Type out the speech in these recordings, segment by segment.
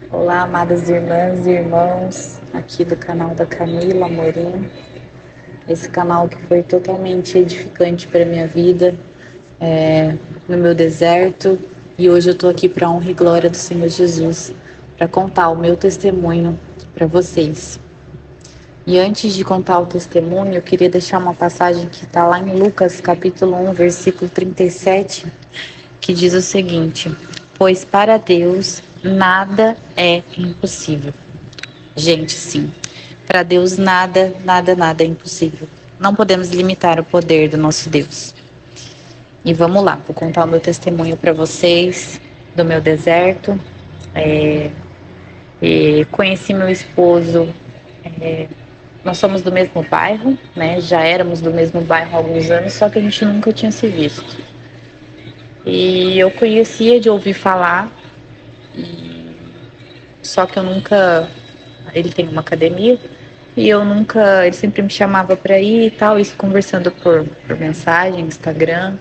Olá, amadas irmãs e irmãos, aqui do canal da Camila Amorim. Esse canal que foi totalmente edificante para minha vida, no meu deserto. E hoje eu estou aqui para a honra e glória do Senhor Jesus, para contar o meu testemunho para vocês. E antes de contar o testemunho, eu queria deixar uma passagem que está lá em Lucas, capítulo 1, versículo 37, que diz o seguinte: pois para Deus nada é impossível. Gente, sim, para Deus nada é impossível. Não podemos limitar o poder do nosso Deus. E vamos lá, vou contar o meu testemunho para vocês do meu deserto. Conheci meu esposo, nós somos do mesmo bairro, né? Já éramos do mesmo bairro há alguns anos, só que a gente nunca tinha se visto. E eu conhecia de ouvir falar, só que eu nunca. Ele tem uma academia e eu nunca. Ele sempre me chamava para ir e tal, isso conversando por mensagem, Instagram.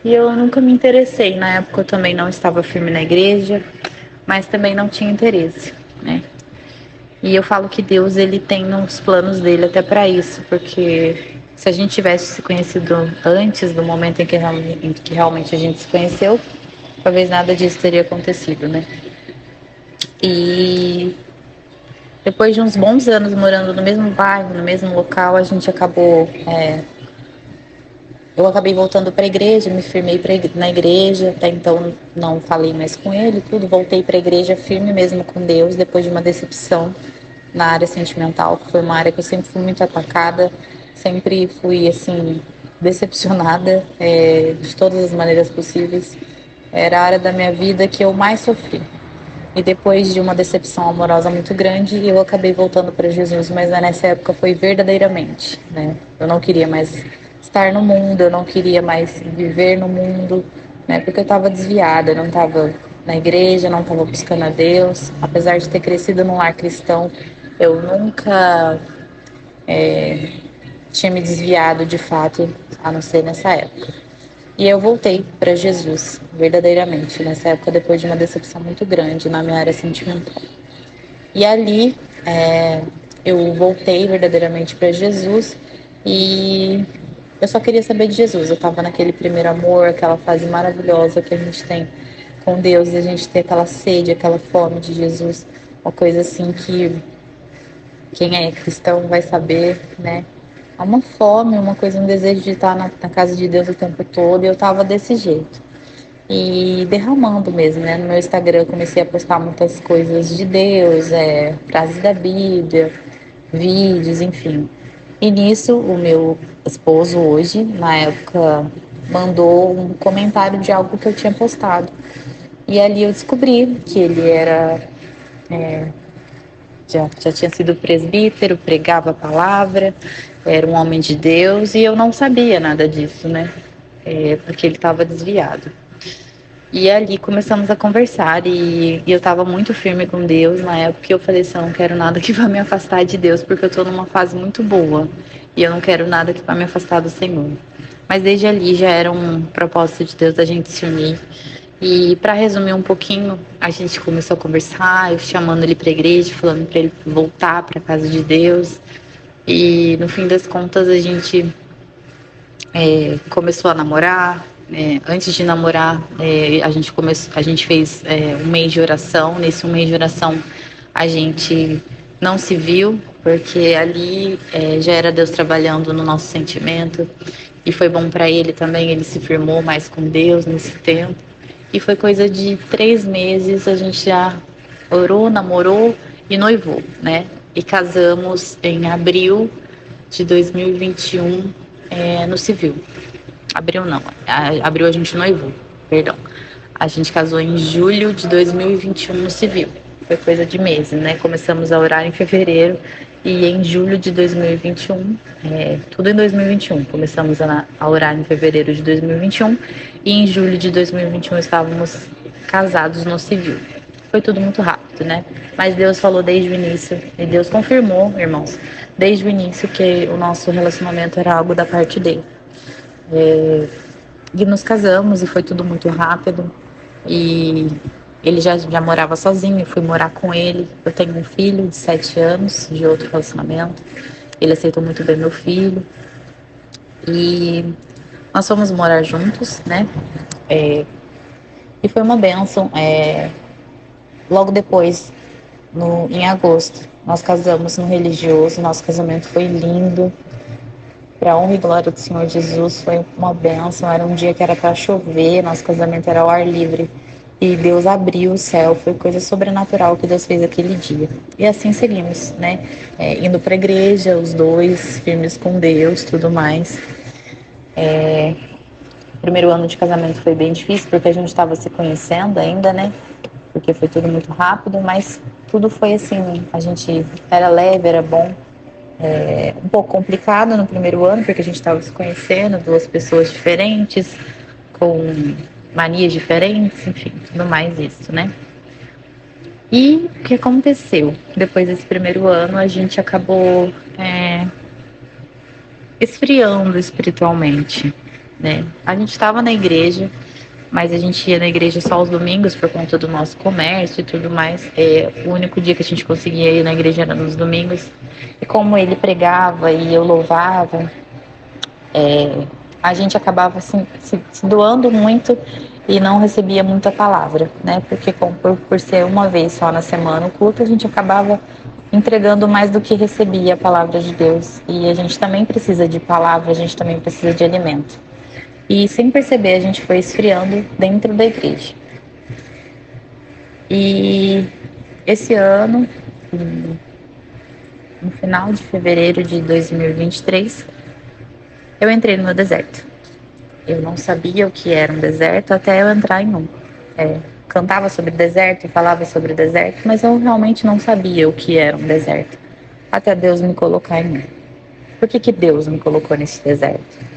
E eu nunca me interessei. Na época eu também não estava firme na igreja, mas também não tinha interesse, né? E eu falo que Deus, ele tem nos planos dele até para isso, porque se a gente tivesse se conhecido antes do momento em que realmente a gente se conheceu, talvez nada disso teria acontecido, né? E depois de uns bons anos morando no mesmo bairro, no mesmo local, a gente acabou. Eu acabei voltando para a igreja, me firmei na igreja, até então não falei mais com ele, tudo. Voltei para a igreja firme mesmo com Deus, depois de uma decepção na área sentimental, que foi uma área que eu sempre fui muito atacada, sempre fui, assim, decepcionada de todas as maneiras possíveis. Era a área da minha vida que eu mais sofri. E depois de uma decepção amorosa muito grande, eu acabei voltando para Jesus, mas nessa época foi verdadeiramente, né? Eu não queria mais estar no mundo, eu não queria mais viver no mundo, né? Porque eu estava desviada, eu não estava na igreja, não estava buscando a Deus. Apesar de ter crescido num lar cristão, eu nunca tinha me desviado de fato, a não ser nessa época. E eu voltei para Jesus, verdadeiramente, nessa época, depois de uma decepção muito grande na minha área sentimental. E ali eu voltei verdadeiramente para Jesus e eu só queria saber de Jesus. Eu estava naquele primeiro amor, aquela fase maravilhosa que a gente tem com Deus, e a gente tem aquela sede, aquela fome de Jesus, uma coisa assim que quem é cristão vai saber, né? Há uma fome, uma coisa, um desejo de estar na casa de Deus o tempo todo, e eu estava desse jeito. E derramando mesmo, né? No meu Instagram eu comecei a postar muitas coisas de Deus, frases da Bíblia, vídeos, enfim. E nisso o meu esposo hoje, na época, mandou um comentário de algo que eu tinha postado. E ali eu descobri que ele era já tinha sido presbítero, pregava a palavra, era um homem de Deus e eu não sabia nada disso, né? Porque ele estava desviado. E ali começamos a conversar e eu estava muito firme com Deus na época que eu falei assim, eu não quero nada que vá me afastar de Deus, porque eu estou numa fase muito boa e eu não quero nada que vá me afastar do Senhor. Mas desde ali já era um propósito de Deus da gente se unir. E para resumir um pouquinho, a gente começou a conversar, eu chamando ele para a igreja, falando para ele voltar para a casa de Deus. E no fim das contas a gente começou a namorar. Antes de namorar, a gente fez um mês de oração. Nesse um mês de oração, a gente não se viu, porque ali já era Deus trabalhando no nosso sentimento. E foi bom para ele também, ele se firmou mais com Deus nesse tempo. E foi coisa de 3 meses, a gente já orou, namorou e noivou, né? E casamos em abril de 2021 no civil. Abril não, abril a gente noivou, perdão. A gente casou em julho de 2021 no civil. Foi coisa de meses, né? Começamos a orar em fevereiro e em julho de 2021, tudo em 2021. Começamos a orar em fevereiro de 2021 e em julho de 2021 estávamos casados no civil. Foi tudo muito rápido, né? Mas Deus falou desde o início e Deus confirmou, irmãos, desde o início que o nosso relacionamento era algo da parte dele. E nos casamos e foi tudo muito rápido. E Ele já morava sozinho, eu fui morar com ele. Eu tenho um filho de 7 anos, de outro relacionamento. Ele aceitou muito bem meu filho. E nós fomos morar juntos, né? E foi uma bênção. Logo depois, em agosto, nós casamos no religioso. Nosso casamento foi lindo. Para a honra e glória do Senhor Jesus, foi uma bênção. Era um dia que era para chover, nosso casamento era ao ar livre. E Deus abriu o céu, foi coisa sobrenatural que Deus fez aquele dia. E assim seguimos, né? Indo para a igreja, os dois, firmes com Deus, tudo mais. O primeiro ano de casamento foi bem difícil, porque a gente estava se conhecendo ainda, né? Porque foi tudo muito rápido, mas tudo foi assim, a gente era leve, era bom. Um pouco complicado no primeiro ano, porque a gente estava se conhecendo, duas pessoas diferentes, com manias diferentes, enfim, tudo mais isso, né? E o que aconteceu? Depois desse primeiro ano, a gente acabou esfriando espiritualmente, né? A gente estava na igreja, mas a gente ia na igreja só aos domingos por conta do nosso comércio e tudo mais. O único dia que a gente conseguia ir na igreja era nos domingos. E como ele pregava e eu louvava, a gente acabava assim, se doando muito e não recebia muita palavra, né? Porque por ser uma vez só na semana o culto, a gente acabava entregando mais do que recebia a palavra de Deus. E a gente também precisa de palavra, a gente também precisa de alimento. E sem perceber, a gente foi esfriando dentro da igreja. E esse ano, no final de fevereiro de 2023, eu entrei no meu deserto. Eu não sabia o que era um deserto até eu entrar em um. Cantava sobre deserto e falava sobre deserto, mas eu realmente não sabia o que era um deserto, até Deus me colocar em um. Por que Deus me colocou nesse deserto?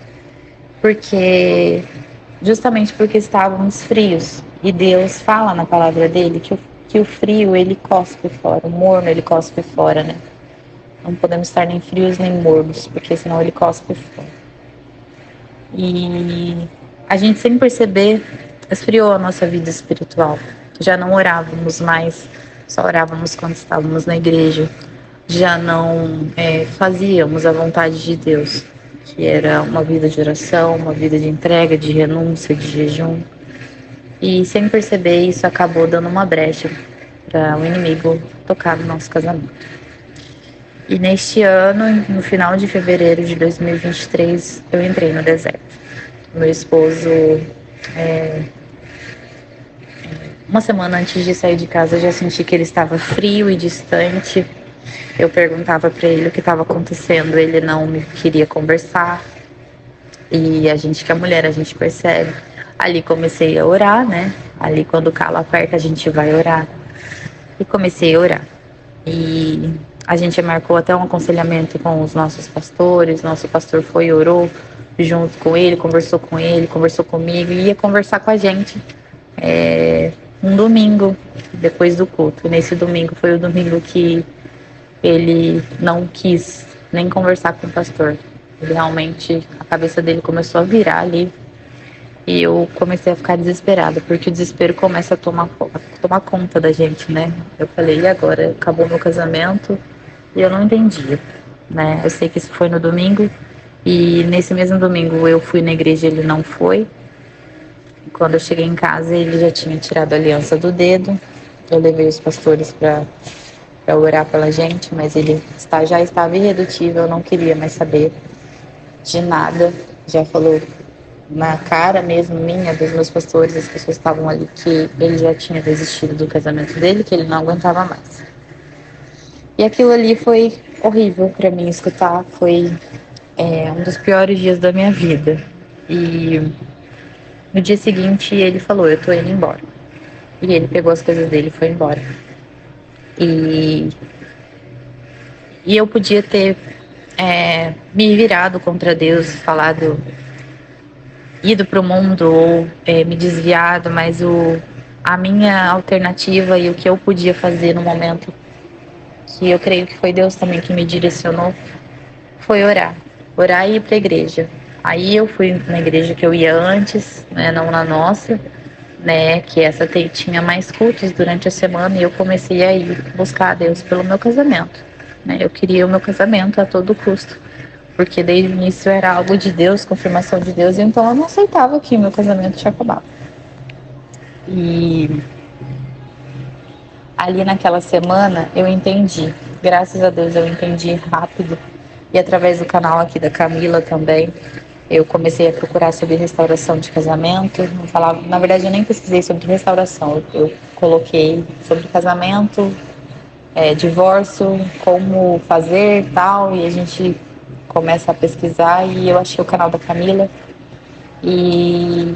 Justamente porque estávamos frios. E Deus fala na palavra dele que o frio ele cospe fora, o morno ele cospe fora, né? Não podemos estar nem frios nem mornos, porque senão ele cospe fora. E a gente, sem perceber, esfriou a nossa vida espiritual. Já não orávamos mais, só orávamos quando estávamos na igreja. Já não fazíamos a vontade de Deus, que era uma vida de oração, uma vida de entrega, de renúncia, de jejum. E sem perceber, isso acabou dando uma brecha para o inimigo tocar no nosso casamento. E neste ano, no final de fevereiro de 2023, eu entrei no deserto. Meu esposo, uma semana antes de sair de casa, eu já senti que ele estava frio e distante. Eu perguntava para ele o que estava acontecendo, ele não me queria conversar. E a gente, que é mulher, a gente percebe. Ali comecei a orar, né? Ali quando o calo aperta, a gente vai orar. E comecei a orar. E a gente marcou até um aconselhamento com os nossos pastores. Nosso pastor foi e orou junto com ele, conversou comigo e ia conversar com a gente. Um domingo, depois do culto. Nesse domingo foi o domingo que ele não quis nem conversar com o pastor. Ele realmente, a cabeça dele começou a virar ali. E eu comecei a ficar desesperada, porque o desespero começa a tomar conta da gente, né? Eu falei, e agora? Acabou meu casamento e eu não entendia, né? Eu sei que isso foi no domingo e nesse mesmo domingo eu fui na igreja e ele não foi. E quando eu cheguei em casa, ele já tinha tirado a aliança do dedo. Eu levei os pastores para orar pela gente, mas ele já estava irredutível, não queria mais saber de nada. Já falou na cara mesmo minha, dos meus pastores, as pessoas estavam ali, que ele já tinha desistido do casamento dele, que ele não aguentava mais. E aquilo ali foi horrível para mim escutar, foi um dos piores dias da minha vida. E no dia seguinte ele falou, eu tô indo embora. E ele pegou as coisas dele e foi embora. E eu podia ter me virado contra Deus, falado, ido para o mundo ou me desviado, mas a minha alternativa e o que eu podia fazer no momento, que eu creio que foi Deus também que me direcionou, foi orar e ir para a igreja. Aí eu fui na igreja que eu ia antes, né, não na nossa, né, que essa tinha mais cultos durante a semana e eu comecei a ir buscar a Deus pelo meu casamento, né? Eu queria o meu casamento a todo custo, porque desde o início era algo de Deus, confirmação de Deus, então eu não aceitava que meu casamento tinha acabado. E ali naquela semana eu entendi, graças a Deus eu entendi rápido, e através do canal aqui da Camila também, eu comecei a procurar sobre restauração de casamento. Não falava, na verdade, eu nem pesquisei sobre restauração. Eu coloquei sobre casamento, divórcio, como fazer tal, e a gente começa a pesquisar. E eu achei o canal da Camila e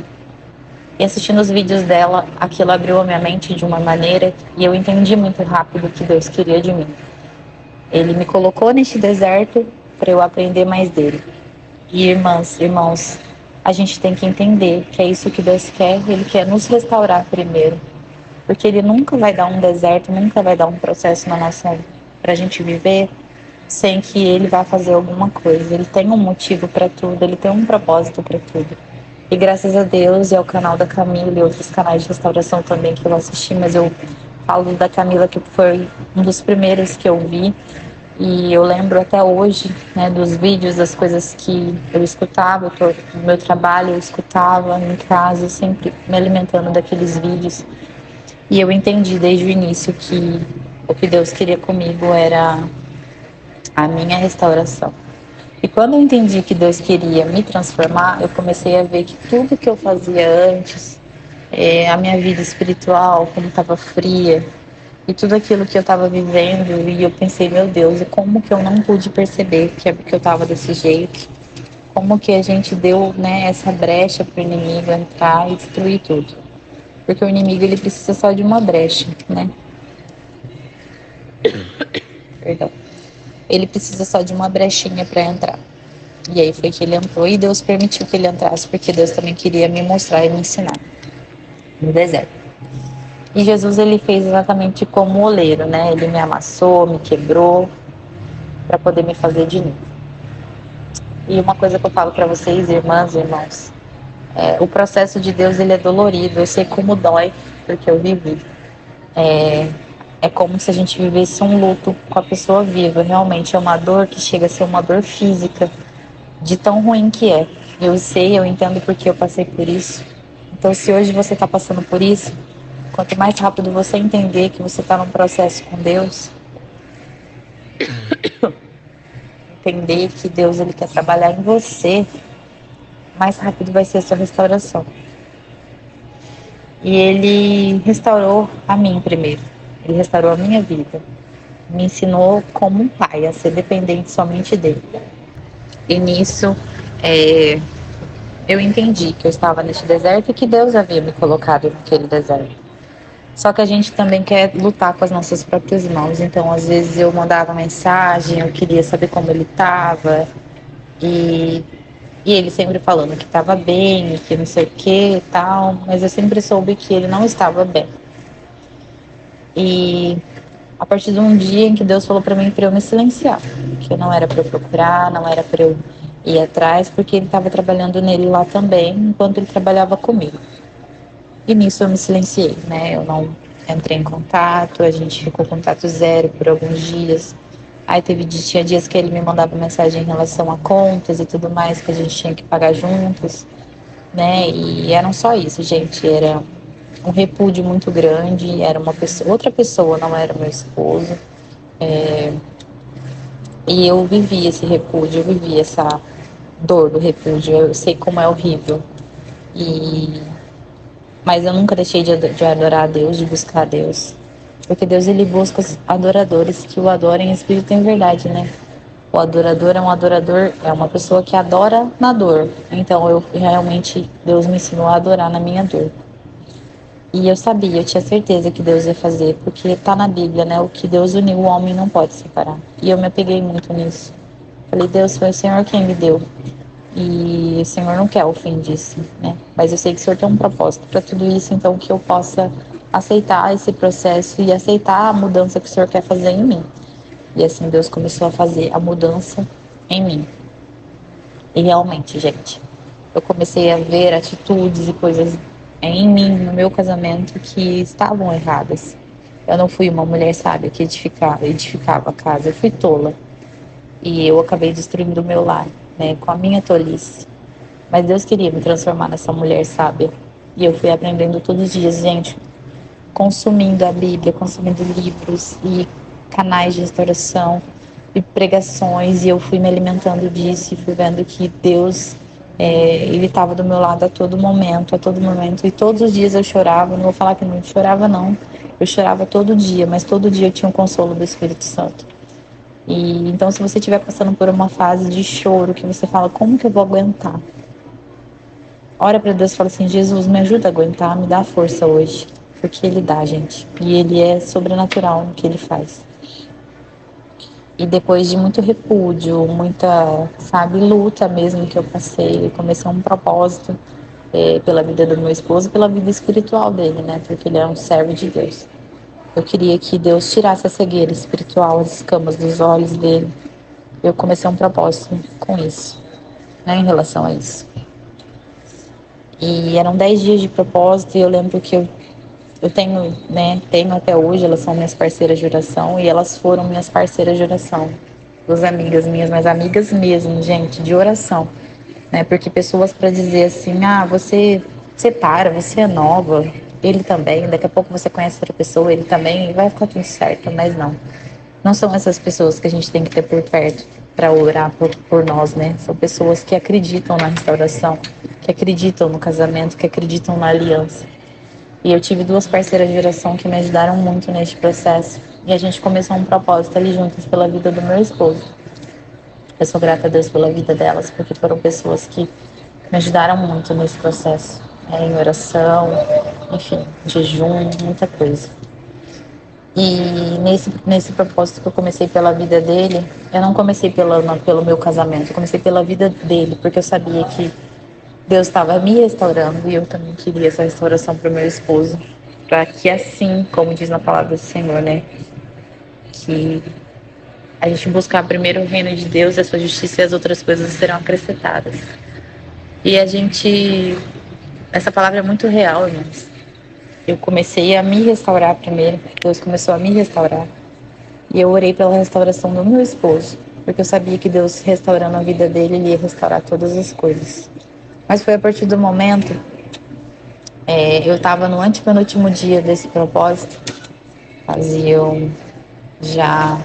assistindo os vídeos dela, aquilo abriu a minha mente de uma maneira e eu entendi muito rápido o que Deus queria de mim. Ele me colocou neste deserto para eu aprender mais dele. E irmãs, irmãos, a gente tem que entender que é isso que Deus quer, Ele quer nos restaurar primeiro. Porque Ele nunca vai dar um deserto, nunca vai dar um processo na nossa vida para a gente viver sem que Ele vá fazer alguma coisa. Ele tem um motivo para tudo, Ele tem um propósito para tudo. E graças a Deus e ao canal da Camila e outros canais de restauração também que eu assisti, mas eu falo da Camila que foi um dos primeiros que eu vi. E eu lembro até hoje, né, dos vídeos, das coisas que eu escutava, no meu trabalho eu escutava, em casa, sempre me alimentando daqueles vídeos. E eu entendi desde o início que o que Deus queria comigo era a minha restauração. E quando eu entendi que Deus queria me transformar, eu comecei a ver que tudo que eu fazia antes, a minha vida espiritual, como estava fria, e tudo aquilo que eu estava vivendo, e eu pensei, meu Deus, e como que eu não pude perceber que eu estava desse jeito? Como que a gente deu, né, essa brecha para o inimigo entrar e destruir tudo? Porque o inimigo, ele precisa só de uma brecha, né? Perdão. Ele precisa só de uma brechinha para entrar. E aí foi que ele entrou e Deus permitiu que ele entrasse, porque Deus também queria me mostrar e me ensinar no deserto. E Jesus, ele fez exatamente como o oleiro, né? Ele me amassou, me quebrou, para poder me fazer de novo. E uma coisa que eu falo para vocês, irmãs e irmãos, o processo de Deus, ele é dolorido. Eu sei como dói, porque eu vivi. É como se a gente vivesse um luto com a pessoa viva. Realmente é uma dor que chega a ser uma dor física, de tão ruim que é. Eu sei, eu entendo porque eu passei por isso. Então, se hoje você está passando por isso, quanto mais rápido você entender que você está num processo com Deus, entender que Deus, ele quer trabalhar em você, mais rápido vai ser a sua restauração. E ele restaurou a mim primeiro. Ele restaurou a minha vida. Me ensinou como um pai a ser dependente somente dele. E nisso, eu entendi que eu estava neste deserto e que Deus havia me colocado naquele deserto. Só que a gente também quer lutar com as nossas próprias mãos. Então, às vezes, eu mandava mensagem, eu queria saber como ele estava. E ele sempre falando que estava bem, que não sei o que e tal. Mas eu sempre soube que ele não estava bem. E a partir de um dia em que Deus falou para mim para eu me silenciar. Que não era para eu procurar, não era para eu ir atrás, porque ele estava trabalhando nele lá também, enquanto ele trabalhava comigo. E nisso eu me silenciei, né? Eu não entrei em contato, a gente ficou contato zero por alguns dias. Aí tinha dias que ele me mandava mensagem em relação a contas e tudo mais que a gente tinha que pagar juntos, né? E eram só isso, gente. Era um repúdio muito grande, era uma pessoa, outra pessoa, não era meu esposo. E eu vivi esse repúdio, eu vivi essa dor do repúdio. Eu sei como é horrível. Mas eu nunca deixei de adorar a Deus, de buscar a Deus. Porque Deus, ele busca adoradores que o adorem em espírito e em verdade, né? O adorador é um adorador, é uma pessoa que adora na dor. Então, Deus me ensinou a adorar na minha dor. E eu sabia, eu tinha certeza que Deus ia fazer, porque tá na Bíblia, né? O que Deus uniu, o homem não pode separar. E eu me apeguei muito nisso. Falei, Deus, foi o Senhor quem me deu. E o Senhor não quer o fim disso, né? Mas eu sei que o Senhor tem um propósito para tudo isso, então que eu possa aceitar esse processo e aceitar a mudança que o Senhor quer fazer em mim. E assim Deus começou a fazer a mudança em mim. E realmente, gente, eu comecei a ver atitudes e coisas em mim, no meu casamento, que estavam erradas. Eu não fui uma mulher sábia que edificava a casa, eu fui tola. E eu acabei destruindo o meu lar, né, com a minha tolice. Mas Deus queria me transformar nessa mulher sábia. E eu fui aprendendo todos os dias, gente, consumindo a Bíblia, consumindo livros e canais de restauração e pregações. E eu fui me alimentando disso e fui vendo que Deus, ele estava do meu lado a todo momento, a todo momento. E todos os dias eu chorava, não vou falar que não chorava, não. Eu chorava todo dia, mas todo dia eu tinha o consolo do Espírito Santo. E então, se você estiver passando por uma fase de choro, que você fala, como que eu vou aguentar? Ora para Deus e fala assim, Jesus, me ajuda a aguentar, me dá força hoje. Porque Ele dá, gente. E Ele é sobrenatural no que Ele faz. E depois de muito repúdio, muita, sabe, luta mesmo que eu passei, eu comecei um propósito pela vida do meu esposo e pela vida espiritual dele, né? Porque ele é um servo de Deus. Eu queria que Deus tirasse a cegueira espiritual, as escamas dos olhos dele. Eu comecei um propósito com isso, né, em relação a isso. E eram 10 dias de propósito e eu lembro que eu tenho, né, tenho até hoje, elas são minhas parceiras de oração e elas foram minhas parceiras de oração. Duas amigas minhas, mas amigas mesmo, gente, de oração. Né, porque pessoas para dizer assim, você para, você é nova, ele também, daqui a pouco você conhece outra pessoa, ele também, vai ficar tudo certo, mas não. Não são essas pessoas que a gente tem que ter por perto para orar por nós, né? São pessoas que acreditam na restauração, que acreditam no casamento, que acreditam na aliança. E eu tive duas parceiras de oração que me ajudaram muito neste processo. E a gente começou um propósito ali juntas pela vida do meu esposo. Eu sou grata a Deus pela vida delas, porque foram pessoas que me ajudaram muito nesse processo. Em oração, enfim, jejum, muita coisa. E nesse propósito que eu comecei pela vida dele, eu não comecei pelo meu casamento, eu comecei pela vida dele, porque eu sabia que Deus estava me restaurando e eu também queria essa restauração para o meu esposo, para que assim, como diz na palavra do Senhor, né, que a gente buscar primeiro o reino de Deus, a sua justiça e as outras coisas serão acrescentadas. E essa palavra é muito real, irmãos. Eu comecei a me restaurar primeiro, Deus começou a me restaurar. E eu orei pela restauração do meu esposo, porque eu sabia que Deus, restaurando a vida dele, ele ia restaurar todas as coisas. Mas foi a partir do momento, eu estava no antepenúltimo dia desse propósito, faziam já...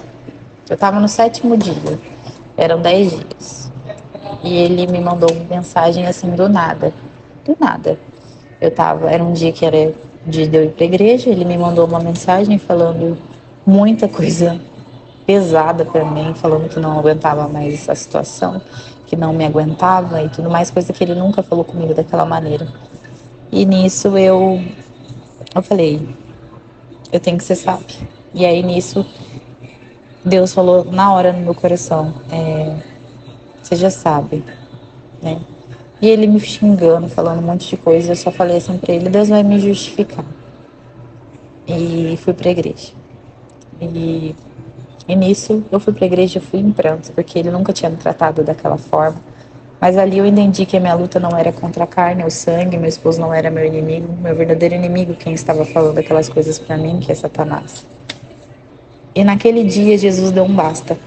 Eu estava no 7º dia, eram 10 dias. E ele me mandou uma mensagem assim, do nada. Do nada. Era um dia que era de eu ir para a igreja, ele me mandou uma mensagem falando muita coisa pesada para mim, falando que não aguentava mais a situação, que não me aguentava e tudo mais, coisa que ele nunca falou comigo daquela maneira. E nisso eu falei, eu tenho que ser sábio. E aí nisso Deus falou na hora no meu coração, você já sabe, né? E ele me xingando, falando um monte de coisa, eu só falei assim pra ele, Deus vai me justificar. E fui pra igreja. E nisso eu fui pra igreja, fui em prantos, porque ele nunca tinha me tratado daquela forma. Mas ali eu entendi que a minha luta não era contra a carne ou sangue, meu esposo não era meu inimigo, meu verdadeiro inimigo, quem estava falando aquelas coisas pra mim, que é Satanás. E naquele dia Jesus deu um basta.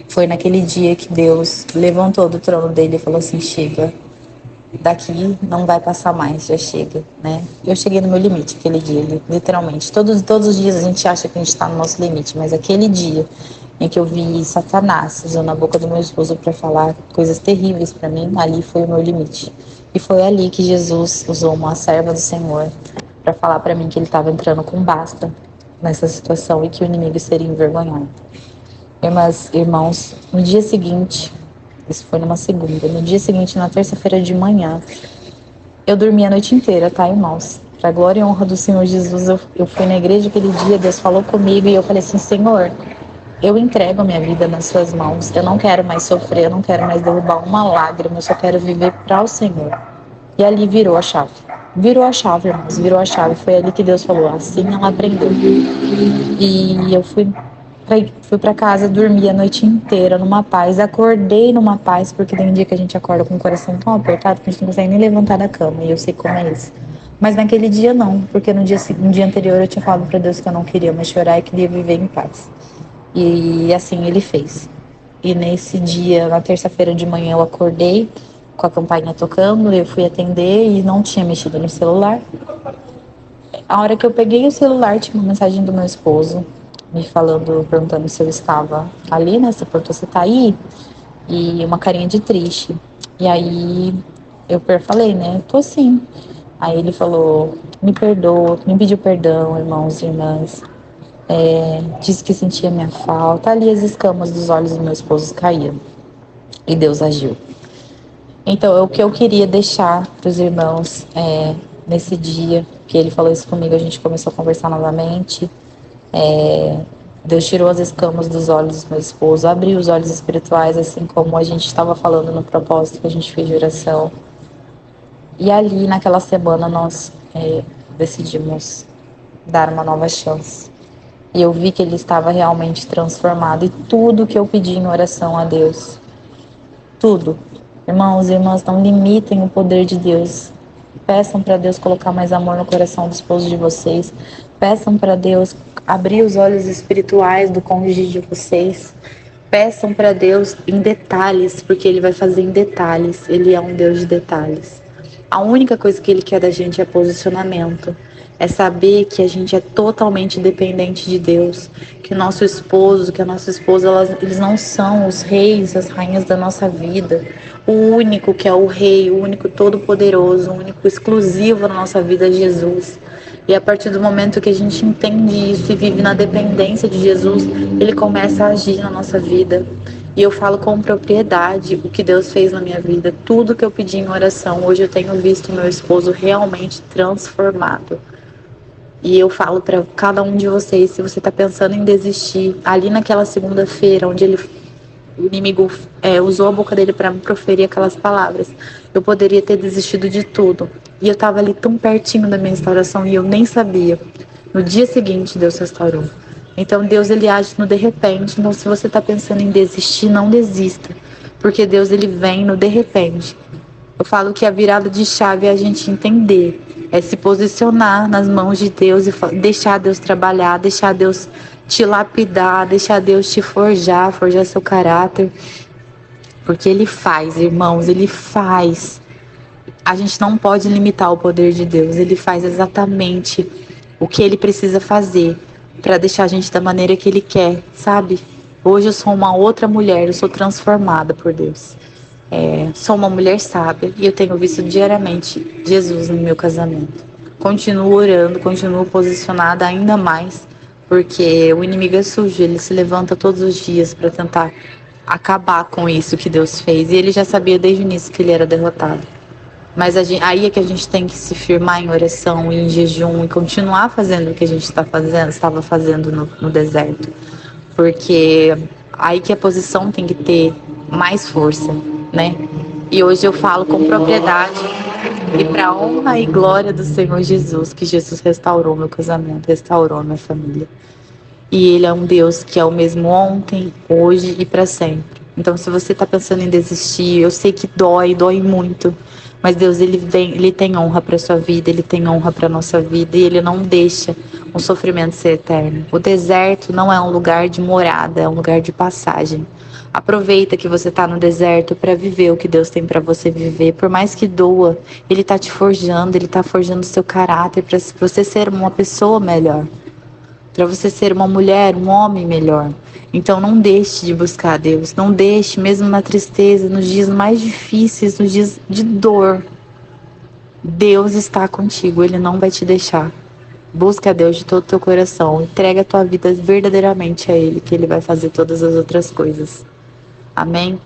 Foi naquele dia que Deus levantou do trono dele e falou assim, chega, daqui não vai passar mais, já chega, né? Eu cheguei no meu limite aquele dia, literalmente. Todos os dias a gente acha que a gente está no nosso limite, mas aquele dia em que eu vi Satanás usando a boca do meu esposo para falar coisas terríveis para mim, ali foi o meu limite. E foi ali que Jesus usou uma serva do Senhor para falar para mim que ele estava entrando com basta nessa situação e que o inimigo seria envergonhado. Irmãos, no dia seguinte, isso foi numa segunda, no dia seguinte, na terça-feira de manhã, eu dormi a noite inteira, tá, irmãos? Pra glória e honra do Senhor Jesus, eu fui na igreja aquele dia, Deus falou comigo e eu falei assim, Senhor, eu entrego a minha vida nas suas mãos, eu não quero mais sofrer, eu não quero mais derrubar uma lágrima, eu só quero viver para o Senhor. E ali virou a chave. Virou a chave, irmãos, virou a chave. Foi ali que Deus falou, assim ela aprendeu. E eu fui para casa, dormi a noite inteira numa paz, acordei numa paz, porque tem um dia que a gente acorda com o coração tão apertado que a gente não consegue nem levantar da cama, e eu sei como é isso. Mas naquele dia não, porque no dia anterior eu tinha falado para Deus que eu não queria mais chorar e queria viver em paz. E assim ele fez. E nesse dia, na terça-feira de manhã, eu acordei com a campainha tocando, eu fui atender e não tinha mexido no celular. A hora que eu peguei o celular, tinha uma mensagem do meu esposo me falando, perguntando se eu estava ali, né? Se perguntou se tá aí, e uma carinha de triste. E aí eu falei, né? Tô sim. Aí ele falou, me perdoa, me pediu perdão, irmãos e irmãs. Disse que sentia minha falta. Ali as escamas dos olhos do meu esposo caíam. E Deus agiu. Então, o que eu queria deixar para os irmãos nesse dia que ele falou isso comigo, a gente começou a conversar novamente. Deus tirou as escamas dos olhos do meu esposo, abriu os olhos espirituais, assim como a gente estava falando no propósito que a gente fez de oração. E ali, naquela semana, nós decidimos dar uma nova chance. E eu vi que ele estava realmente transformado. E tudo que eu pedi em oração a Deus, tudo. Irmãos e irmãs, não limitem o poder de Deus. Peçam para Deus colocar mais amor no coração do esposo de vocês. Peçam para Deus abrir os olhos espirituais do cônjuge de vocês. Peçam para Deus em detalhes, porque Ele vai fazer em detalhes. Ele é um Deus de detalhes. A única coisa que Ele quer da gente é posicionamento. É saber que a gente é totalmente dependente de Deus, que o nosso esposo, que a nossa esposa, eles não são os reis, as rainhas da nossa vida. O único que é o rei, o único todo-poderoso, o único exclusivo na nossa vida é Jesus. E a partir do momento que a gente entende isso e vive na dependência de Jesus, Ele começa a agir na nossa vida. E eu falo com propriedade o que Deus fez na minha vida. Tudo que eu pedi em oração, hoje eu tenho visto meu esposo realmente transformado. E eu falo para cada um de vocês, se você está pensando em desistir, ali naquela segunda-feira, onde o inimigo usou a boca dele para me proferir aquelas palavras, eu poderia ter desistido de tudo. E eu estava ali tão pertinho da minha restauração e eu nem sabia. No dia seguinte, Deus restaurou. Então, Deus, ele age no de repente. Então, se você está pensando em desistir, não desista. Porque Deus, ele vem no de repente. Eu falo que a virada de chave é a gente entender, é se posicionar nas mãos de Deus e deixar Deus trabalhar, deixar Deus te lapidar, deixar Deus te forjar seu caráter. Porque Ele faz, irmãos, Ele faz. A gente não pode limitar o poder de Deus. Ele faz exatamente o que Ele precisa fazer para deixar a gente da maneira que Ele quer, sabe? Hoje eu sou uma outra mulher, eu sou transformada por Deus. Sou uma mulher sábia e eu tenho visto diariamente Jesus no meu casamento. Continuo orando, continuo posicionada ainda mais, porque o inimigo é sujo, ele se levanta todos os dias para tentar acabar com isso que Deus fez. E ele já sabia desde o início que ele era derrotado. Mas aí é que a gente tem que se firmar em oração, em jejum e continuar fazendo o que a gente estava fazendo no deserto. Porque aí que a posição tem que ter mais força, né? E hoje eu falo com propriedade e para honra e glória do Senhor Jesus, que Jesus restaurou meu casamento, restaurou minha família. E Ele é um Deus que é o mesmo ontem, hoje e para sempre. Então, se você está pensando em desistir, eu sei que dói muito, mas Deus, ele tem honra para sua vida, Ele tem honra para nossa vida e Ele não deixa o sofrimento ser eterno. O deserto não é um lugar de morada, é um lugar de passagem. Aproveita que você está no deserto para viver o que Deus tem para você viver. Por mais que doa, Ele está te forjando, Ele está forjando o seu caráter para você ser uma pessoa melhor, para você ser uma mulher, um homem melhor. Então não deixe de buscar a Deus, não deixe, mesmo na tristeza, nos dias mais difíceis, nos dias de dor, Deus está contigo, Ele não vai te deixar. Busca a Deus de todo o teu coração, entrega a tua vida verdadeiramente a Ele, que Ele vai fazer todas as outras coisas. Amém?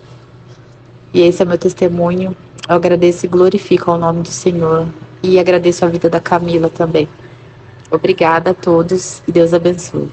E esse é meu testemunho. Eu agradeço e glorifico ao nome do Senhor. E agradeço a vida da Camila também. Obrigada a todos e Deus abençoe.